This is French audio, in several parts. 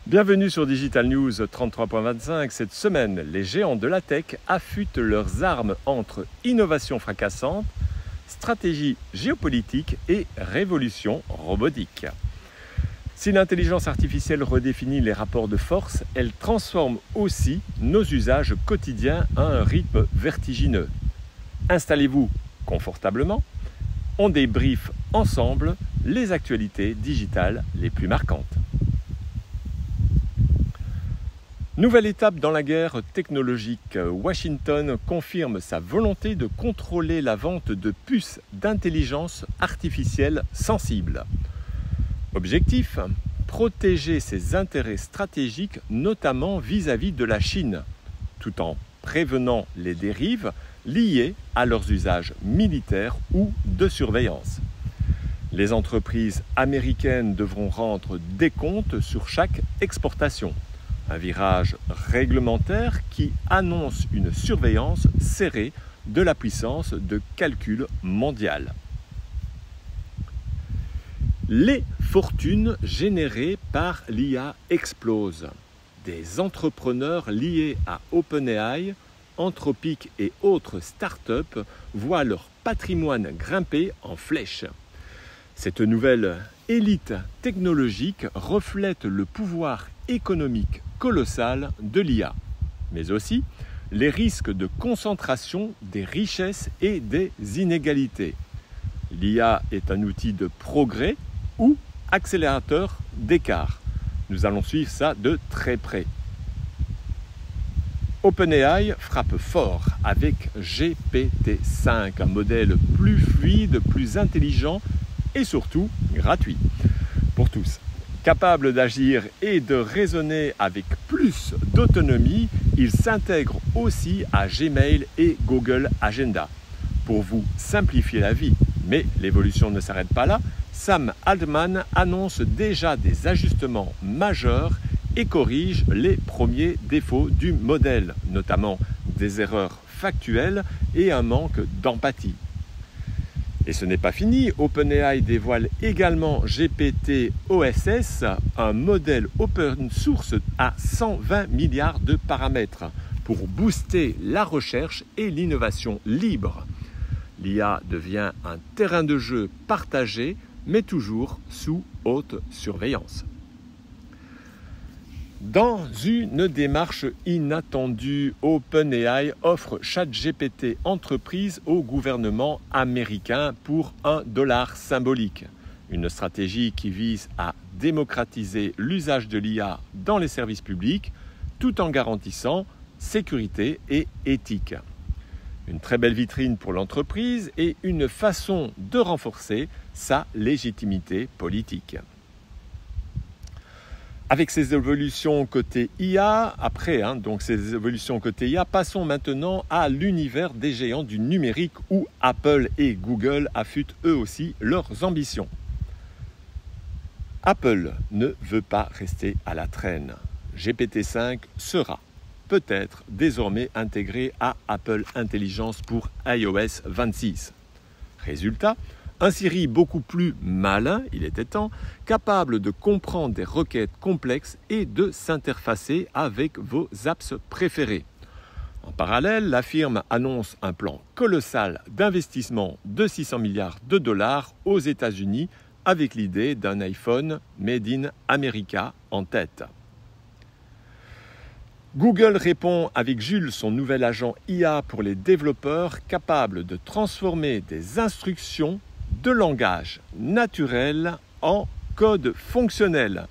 Bienvenue sur Digital News 33.25. Cette semaine, les géants de la tech affûtent leurs armes entre innovation fracassante, stratégie géopolitique et révolution robotique. Si l'intelligence artificielle redéfinit les rapports de force, elle transforme aussi nos usages quotidiens à un rythme vertigineux. Installez-vous confortablement. On débriefe ensemble les actualités digitales les plus marquantes. Nouvelle étape dans la guerre technologique. Washington confirme sa volonté de contrôler la vente de puces d'intelligence artificielle sensibles. Objectif : protéger ses intérêts stratégiques, notamment vis-à-vis de la Chine, tout en prévenant les dérives liées à leurs usages militaires ou de surveillance. Les entreprises américaines devront rendre des comptes sur chaque exportation. Un virage réglementaire qui annonce une surveillance serrée de la puissance de calcul mondiale. Les fortunes générées par l'IA explosent. Des entrepreneurs liés à OpenAI, Anthropic et autres startups voient leur patrimoine grimper en flèche. Cette nouvelle élite technologique reflète le pouvoir économique colossal de l'IA, mais aussi les risques de concentration des richesses et des inégalités. L'IA est un outil de progrès ou accélérateur d'écart. Nous allons suivre ça de très près. OpenAI frappe fort avec GPT-5, un modèle plus fluide, plus intelligent et surtout gratuit pour tous. Capable d'agir et de raisonner avec plus d'autonomie, il s'intègre aussi à Gmail et Google Agenda pour vous simplifier la vie. Mais l'évolution ne s'arrête pas là. Sam Altman annonce déjà des ajustements majeurs et corrige les premiers défauts du modèle, notamment des erreurs factuelles et un manque d'empathie. Et ce n'est pas fini, OpenAI dévoile également GPT-OSS, un modèle open source à 120 milliards de paramètres pour booster la recherche et l'innovation libre. L'IA devient un terrain de jeu partagé, mais toujours sous haute surveillance. Dans une démarche inattendue, OpenAI offre ChatGPT Entreprise au gouvernement américain pour $1 symbolique. Une stratégie qui vise à démocratiser l'usage de l'IA dans les services publics tout en garantissant sécurité et éthique. Une très belle vitrine pour l'entreprise et une façon de renforcer sa légitimité politique. Avec ces évolutions côté IA, passons maintenant à l'univers des géants du numérique où Apple et Google affûtent eux aussi leurs ambitions. Apple ne veut pas rester à la traîne. GPT-5 sera peut-être désormais intégré à Apple Intelligence pour iOS 26. Résultat, un Siri beaucoup plus malin, il était temps, capable de comprendre des requêtes complexes et de s'interfacer avec vos apps préférées. En parallèle, la firme annonce un plan colossal d'investissement de 600 milliards de dollars aux États-Unis avec l'idée d'un iPhone Made in America en tête. Google répond avec Jules, son nouvel agent IA pour les développeurs, capable de transformer des instructions de langage naturel en code fonctionnel.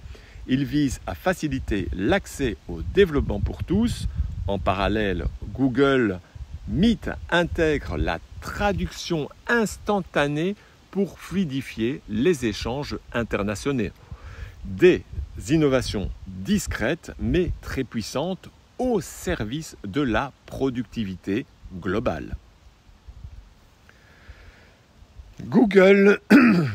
Il vise à faciliter l'accès au développement pour tous. En parallèle, Google Meet intègre la traduction instantanée pour fluidifier les échanges internationaux. Des innovations discrètes mais très puissantes au service de la productivité globale. Google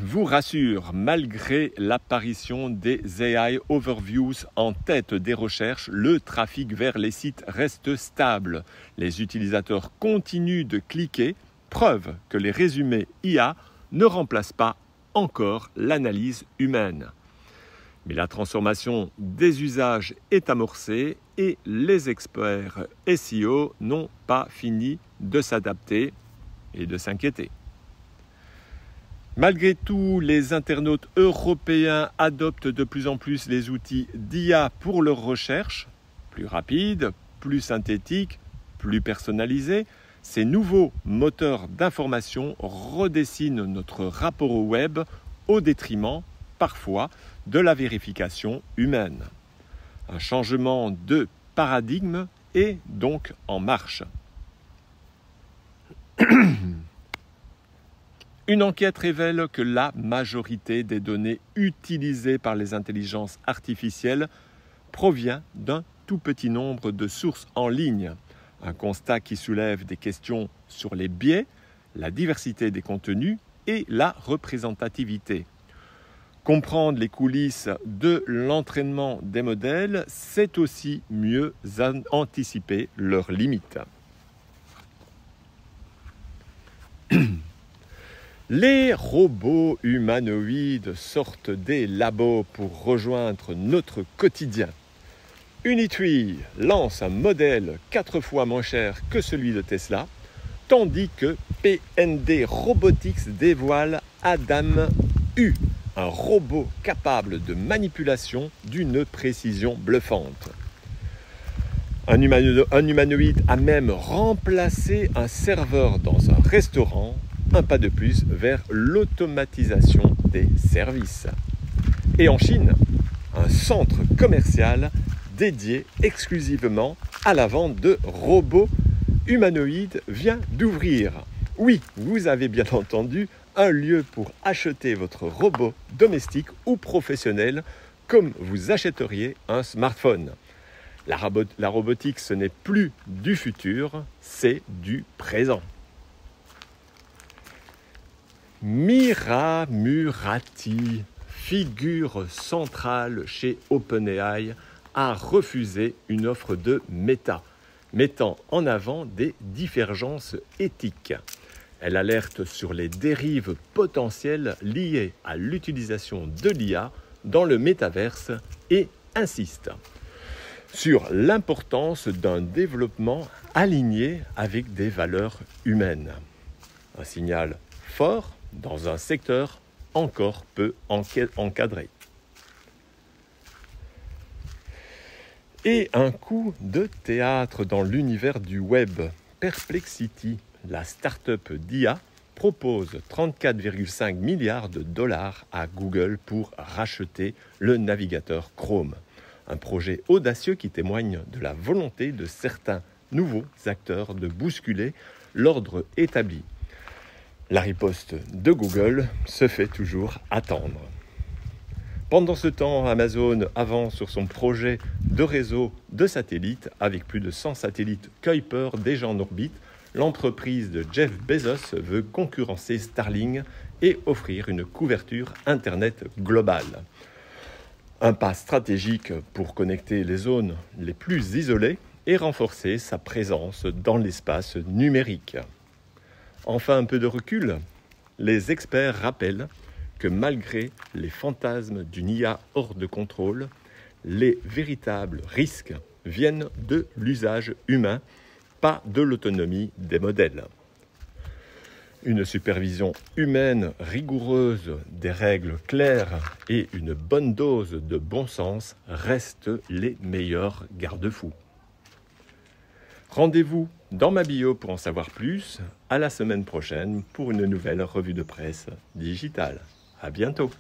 vous rassure, malgré l'apparition des AI Overviews en tête des recherches, le trafic vers les sites reste stable. Les utilisateurs continuent de cliquer, preuve que les résumés IA ne remplacent pas encore l'analyse humaine. Mais la transformation des usages est amorcée et les experts SEO n'ont pas fini de s'adapter et de s'inquiéter. Malgré tout, les internautes européens adoptent de plus en plus les outils d'IA pour leurs recherches, plus rapides, plus synthétiques, plus personnalisés. Ces nouveaux moteurs d'information redessinent notre rapport au web au détriment, parfois, de la vérification humaine. Un changement de paradigme est donc en marche. Une enquête révèle que la majorité des données utilisées par les intelligences artificielles provient d'un tout petit nombre de sources en ligne. Un constat qui soulève des questions sur les biais, la diversité des contenus et la représentativité. Comprendre les coulisses de l'entraînement des modèles, c'est aussi mieux anticiper leurs limites. Les robots humanoïdes sortent des labos pour rejoindre notre quotidien. Unitree lance un modèle 4 fois moins cher que celui de Tesla, tandis que PND Robotics dévoile Adam U, un robot capable de manipulation d'une précision bluffante. Un humanoïde a même remplacé un serveur dans un restaurant, un pas de plus vers l'automatisation des services. Et en Chine, un centre commercial dédié exclusivement à la vente de robots humanoïdes vient d'ouvrir. Oui, vous avez bien entendu, un lieu pour acheter votre robot domestique ou professionnel comme vous achèteriez un smartphone. La robotique, ce n'est plus du futur, c'est du présent. Mira Murati, figure centrale chez OpenAI, a refusé une offre de Meta, mettant en avant des divergences éthiques. Elle alerte sur les dérives potentielles liées à l'utilisation de l'IA dans le métaverse et insiste sur l'importance d'un développement aligné avec des valeurs humaines. Un signal fort dans un secteur encore peu encadré. Et un coup de théâtre dans l'univers du web. Perplexity, la start-up d'IA, propose 34,5 milliards de dollars à Google pour racheter le navigateur Chrome. Un projet audacieux qui témoigne de la volonté de certains nouveaux acteurs de bousculer l'ordre établi. La riposte de Google se fait toujours attendre. Pendant ce temps, Amazon avance sur son projet de réseau de satellites avec plus de 100 satellites Kuiper déjà en orbite. L'entreprise de Jeff Bezos veut concurrencer Starlink et offrir une couverture Internet globale. Un pas stratégique pour connecter les zones les plus isolées et renforcer sa présence dans l'espace numérique. Enfin, un peu de recul, les experts rappellent que malgré les fantasmes d'une IA hors de contrôle, les véritables risques viennent de l'usage humain, pas de l'autonomie des modèles. Une supervision humaine rigoureuse, des règles claires et une bonne dose de bon sens restent les meilleurs garde-fous. Rendez-vous dans ma bio pour en savoir plus. À la semaine prochaine pour une nouvelle revue de presse digitale. À bientôt.